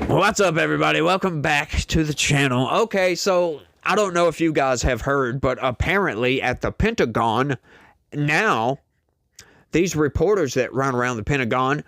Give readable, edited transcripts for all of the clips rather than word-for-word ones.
What's up, everybody? Welcome back to the channel. Okay, so I don't know if you guys have heard, but apparently at the Pentagon now, these reporters that run around the Pentagon,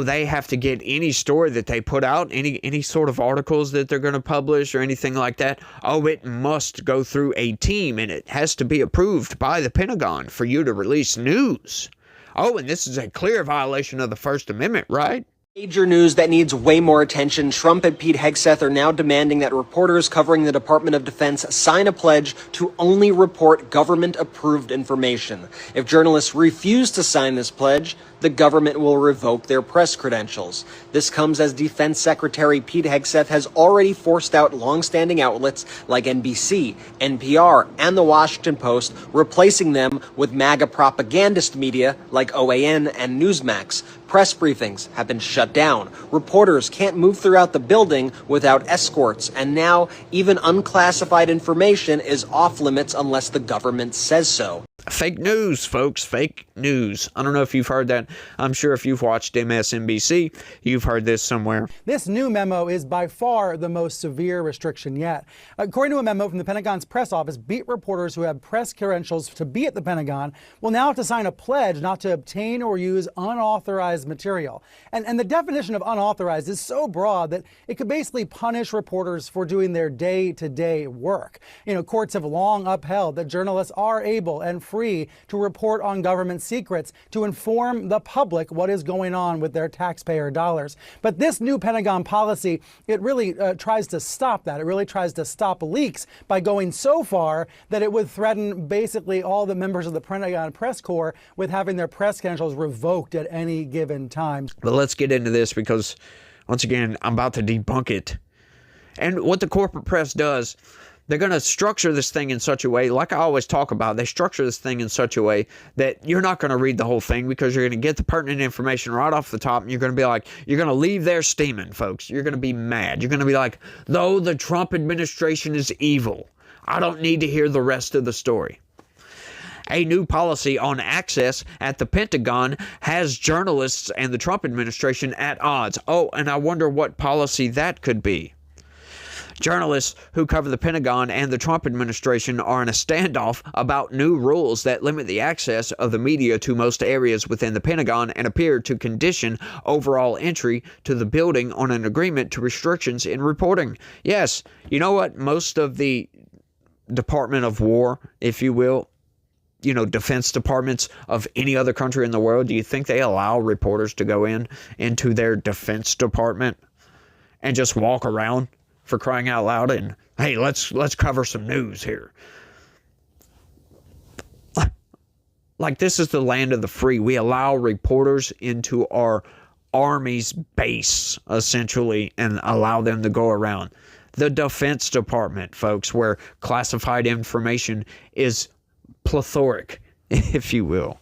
they have to get any story that they put out, any sort of articles that they're going to publish or anything like that. It must go through a team, and it has to be approved by the Pentagon for you to release news. And this is a clear violation of the First Amendment, right? Major news that needs way more attention. Trump and Pete Hegseth are now demanding that reporters covering the Department of Defense sign a pledge to only report government-approved information. If journalists refuse to sign this pledge, the government will revoke their press credentials. This comes as Defense Secretary Pete Hegseth has already forced out long-standing outlets like NBC, NPR, and The Washington Post, replacing them with MAGA propagandist media like OAN and Newsmax. Press briefings have been shut down. Reporters can't move throughout the building without escorts. And now, even unclassified information is off limits unless the government says so. Fake news, folks. Fake news. I don't know if you've heard that. I'm sure if you've watched MSNBC, you've heard this somewhere. This new memo is by far the most severe restriction yet. According to a memo from the Pentagon's press office, beat reporters who have press credentials to be at the Pentagon will now have to sign a pledge not to obtain or use unauthorized material. And the definition of unauthorized is so broad that it could basically punish reporters for doing their day-to-day work. Courts have long upheld that journalists are able and free to report on government secrets to inform the public what is going on with their taxpayer dollars. But this new Pentagon policy, it really tries to stop that. It really tries to stop leaks by going so far that it would threaten basically all the members of the Pentagon press corps with having their press credentials revoked at any given time. But let's get into this because, once again, I'm about to debunk it. And what the corporate press does, they're going to structure this thing in such a way, like I always talk about, they structure this thing in such a way that you're not going to read the whole thing because you're going to get the pertinent information right off the top, and you're going to be like, you're going to leave there steaming, folks. You're going to be mad. You're going to be like, though the Trump administration is evil, I don't need to hear the rest of the story. A new policy on access at the Pentagon has journalists and the Trump administration at odds. And I wonder what policy that could be. Journalists who cover the Pentagon and the Trump administration are in a standoff about new rules that limit the access of the media to most areas within the Pentagon and appear to condition overall entry to the building on an agreement to restrictions in reporting. Yes, you know what? Most of the Department of War, if you will, defense departments of any other country in the world, do you think they allow reporters to go into their defense department and just walk around? For crying out loud, and hey, let's cover some news here. Like, this is the land of the free. We allow reporters into our Army's base, essentially, and allow them to go around. The Defense Department, folks, where classified information is plethoric, if you will.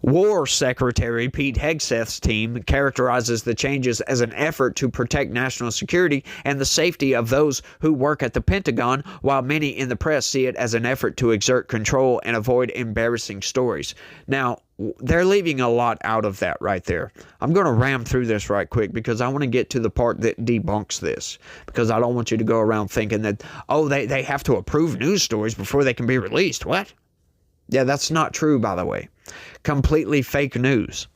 War Secretary Pete Hegseth's team characterizes the changes as an effort to protect national security and the safety of those who work at the Pentagon, while many in the press see it as an effort to exert control and avoid embarrassing stories. Now, they're leaving a lot out of that right there. I'm going to ram through this right quick because I want to get to the part that debunks this, because I don't want you to go around thinking that, they have to approve news stories before they can be released. What? Yeah, that's not true, by the way. Completely fake news.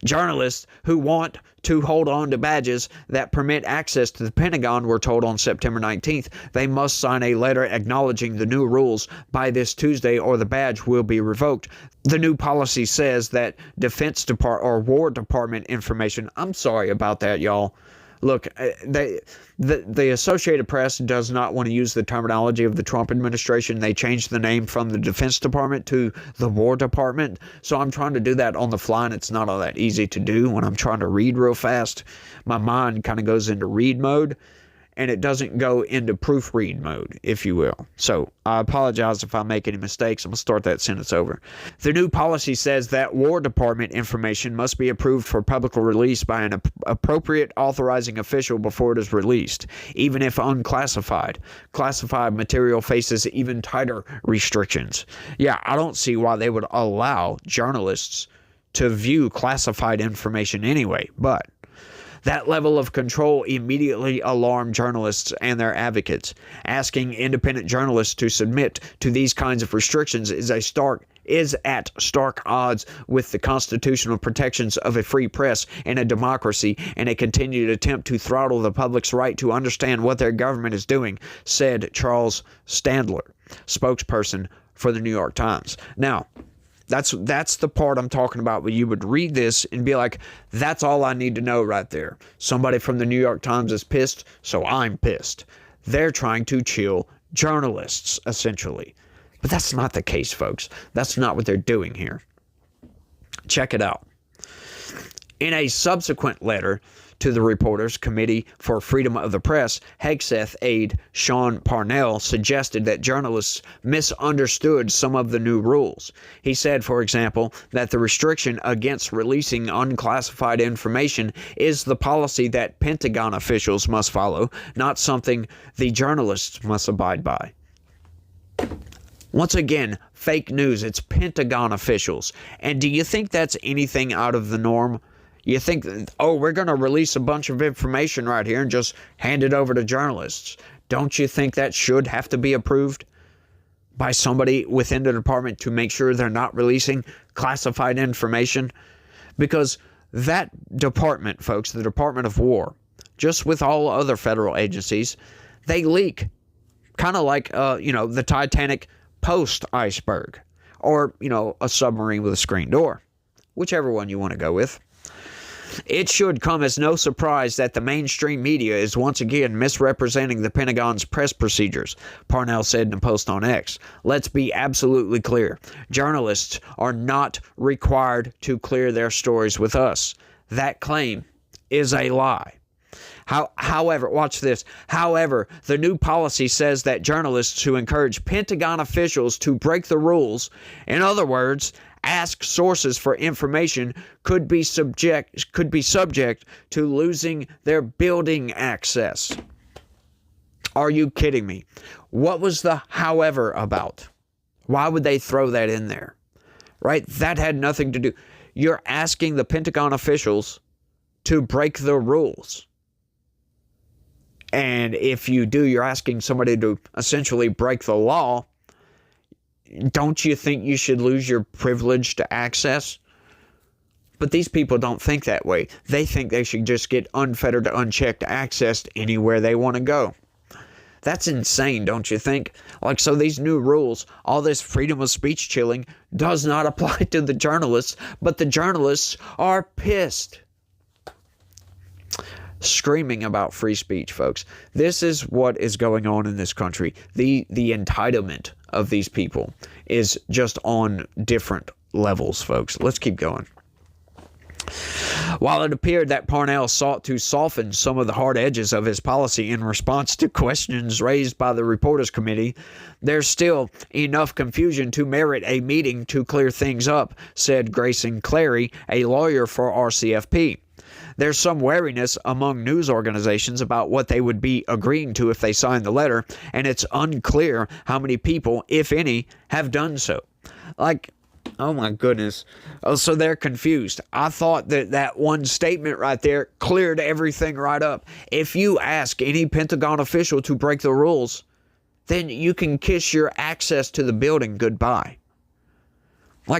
Journalists who want to hold on to badges that permit access to the Pentagon were told on September 19th they must sign a letter acknowledging the new rules by this Tuesday or the badge will be revoked. The new policy says that Defense Department or War Department information, I'm sorry about that, y'all. Look, the Associated Press does not want to use the terminology of the Trump administration. They changed the name from the Defense Department to the War Department. So I'm trying to do that on the fly, and it's not all that easy to do when I'm trying to read real fast. My mind kind of goes into read mode, and it doesn't go into proofread mode, if you will. So I apologize if I make any mistakes. I'm going to start that sentence over. The new policy says that War Department information must be approved for public release by an appropriate authorizing official before it is released, even if unclassified. Classified material faces even tighter restrictions. Yeah, I don't see why they would allow journalists to view classified information anyway, but That level of control immediately alarmed journalists and their advocates. Asking independent journalists to submit to these kinds of restrictions is at stark odds with the constitutional protections of a free press and a democracy, and a continued attempt to throttle the public's right to understand what their government is doing, said Charles Standler, spokesperson for the New York Times. Now, that's the part I'm talking about, where you would read this and be like, that's all I need to know right there. Somebody from the New York Times is pissed, so I'm pissed. They're trying to chill journalists, essentially. But that's not the case, folks. That's not what they're doing here. Check it out. In a subsequent letter to the Reporters Committee for Freedom of the Press, Hegseth aide Sean Parnell suggested that journalists misunderstood some of the new rules. He said, for example, that the restriction against releasing unclassified information is the policy that Pentagon officials must follow, not something the journalists must abide by. Once again, fake news. It's Pentagon officials. And do you think that's anything out of the norm? You think, oh, we're going to release a bunch of information right here and just hand it over to journalists. Don't you think that should have to be approved by somebody within the department to make sure they're not releasing classified information? Because that department, folks, the Department of War, just with all other federal agencies, they leak. Kind of like, the Titanic post iceberg, or, a submarine with a screen door, whichever one you want to go with. It should come as no surprise that the mainstream media is once again misrepresenting the Pentagon's press procedures, Parnell said in a post on X. Let's be absolutely clear. Journalists are not required to clear their stories with us. That claim is a lie. However, watch this. However, the new policy says that journalists who encourage Pentagon officials to break the rules, in other words, ask sources for information, could be subject to losing their building access. Are you kidding me? What was the however about? Why would they throw that in there? Right? That had nothing to do. You're asking the Pentagon officials to break the rules. And if you do, you're asking somebody to essentially break the law. Don't you think you should lose your privilege to access? But these people don't think that way. They think they should just get unfettered, unchecked access to anywhere they want to go. That's insane, don't you think? So these new rules, all this freedom of speech chilling, does not apply to the journalists, but the journalists are pissed. Screaming about free speech, folks. This is what is going on in this country. The entitlement of these people is just on different levels, folks. Let's keep going. While it appeared that Parnell sought to soften some of the hard edges of his policy in response to questions raised by the Reporters Committee, there's still enough confusion to merit a meeting to clear things up, said Grayson Clary, a lawyer for RCFP. There's some wariness among news organizations about what they would be agreeing to if they signed the letter, and it's unclear how many people, if any, have done so. Oh my goodness. Oh, so they're confused. I thought that one statement right there cleared everything right up. If you ask any Pentagon official to break the rules, then you can kiss your access to the building goodbye.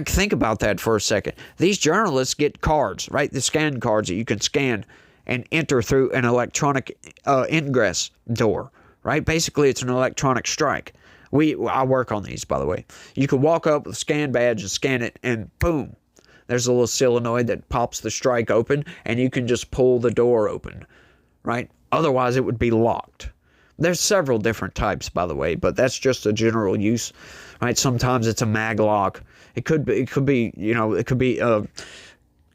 Think about that for a second. These journalists get cards, right? The scan cards that you can scan and enter through an electronic ingress door, right? Basically, it's an electronic strike. I work on these, by the way. You can walk up with a scan badge and scan it, and boom, there's a little solenoid that pops the strike open, and you can just pull the door open, right? Otherwise, it would be locked. There's several different types, by the way, but that's just a general use, right? Sometimes it's a mag lock. It could be a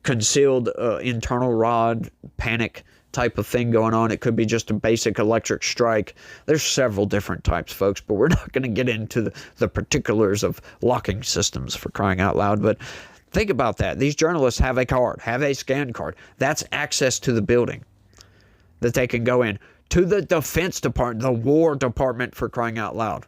concealed internal rod panic type of thing going on. It could be just a basic electric strike. There's several different types, folks, but we're not going to get into the particulars of locking systems, for crying out loud. But think about that. These journalists have a card, have a scan card. That's access to the building that they can go in. To the Defense Department, the War Department, for crying out loud.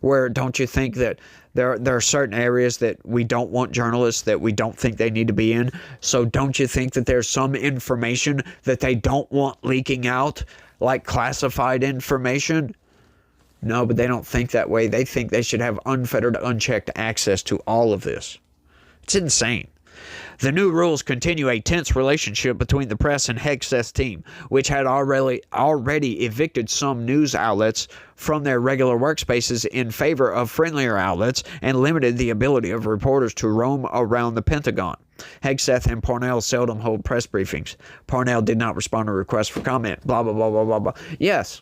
Where don't you think that there are certain areas that we don't want journalists, that we don't think they need to be in? So don't you think that there's some information that they don't want leaking out, like classified information? No, but they don't think that way. They think they should have unfettered, unchecked access to all of this. It's insane. The new rules continue a tense relationship between the press and Hegseth's team, which had already evicted some news outlets from their regular workspaces in favor of friendlier outlets and limited the ability of reporters to roam around the Pentagon. Hegseth and Parnell seldom hold press briefings. Parnell did not respond to requests for comment. Blah, blah, blah, blah, blah, blah. Yes,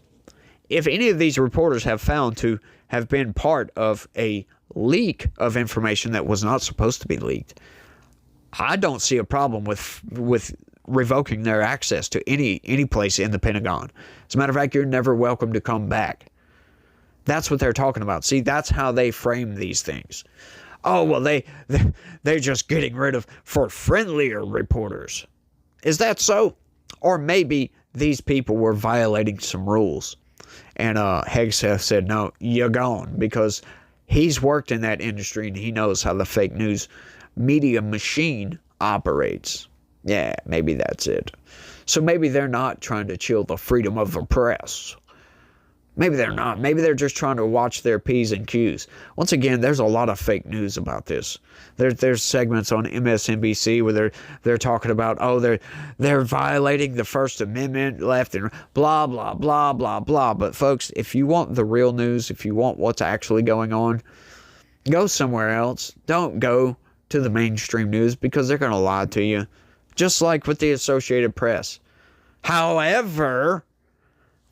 if any of these reporters have found to have been part of a leak of information that was not supposed to be leaked, I don't see a problem with revoking their access to any place in the Pentagon. As a matter of fact, you're never welcome to come back. That's what they're talking about. See, that's how they frame these things. Oh, well, they're just getting rid of for friendlier reporters. Is that so? Or maybe these people were violating some rules. And Hegseth said, no, you're gone, because he's worked in that industry and he knows how the fake news media machine operates. Yeah, maybe that's it. So maybe they're not trying to chill the freedom of the press. Maybe they're not. Maybe they're just trying to watch their P's and Q's. Once again, there's a lot of fake news about this. There's segments on MSNBC where they're talking about, oh, they're violating the First Amendment left and blah, blah, blah, blah, blah. But folks, if you want the real news, if you want what's actually going on, go somewhere else. Don't go to the mainstream news, because they're going to lie to you. Just like with the Associated Press. However,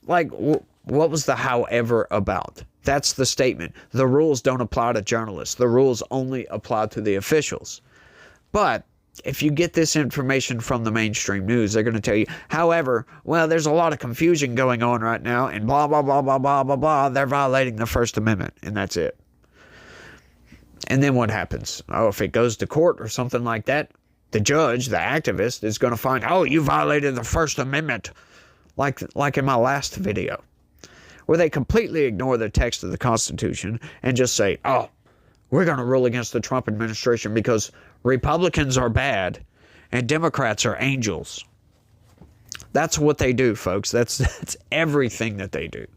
like, what was the however about? That's the statement. The rules don't apply to journalists. The rules only apply to the officials. But if you get this information from the mainstream news, they're going to tell you, however, well, there's a lot of confusion going on right now, and blah, blah, blah, blah, blah, blah, blah. They're violating the First Amendment, and that's it. And then what happens? Oh, if it goes to court or something like that, the judge, the activist, is going to find, oh, you violated the First Amendment, like in my last video, where they completely ignore the text of the Constitution and just say, oh, we're going to rule against the Trump administration because Republicans are bad and Democrats are angels. That's what they do, folks. That's everything that they do.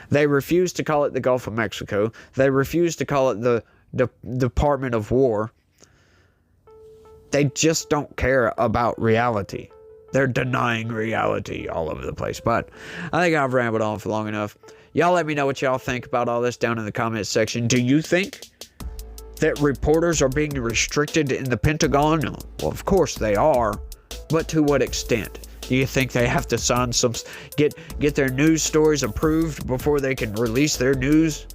They refuse to call it the Gulf of Mexico. They refuse to call it the Department of War. They just don't care about reality. They're denying reality all over the place. But I think I've rambled on for long enough. Y'all let me know what y'all think about all this down in the comments section. Do you think that reporters are being restricted in the Pentagon? Well, of course they are. But to what extent? Do you think they have to sign some, get their news stories approved before they can release their news?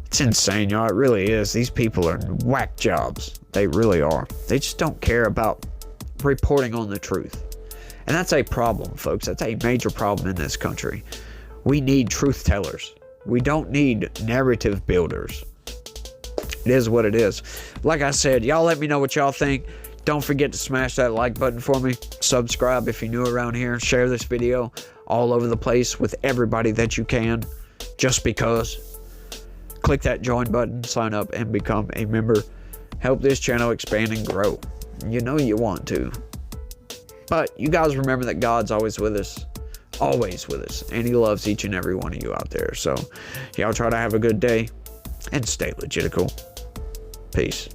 It's insane, y'all. It really is. These people are whack jobs. They really are. They just don't care about reporting on the truth. And that's a problem, folks. That's a major problem in this country. We need truth tellers. We don't need narrative builders. It is what it is. Like I said, y'all let me know what y'all think. Don't forget to smash that like button for me. Subscribe if you're new around here. Share this video all over the place with everybody that you can, just because. Click that join button, sign up, and become a member. Help this channel expand and grow. You know you want to. But you guys remember that God's always with us. Always with us. And He loves each and every one of you out there. So y'all try to have a good day and stay legitical. Peace.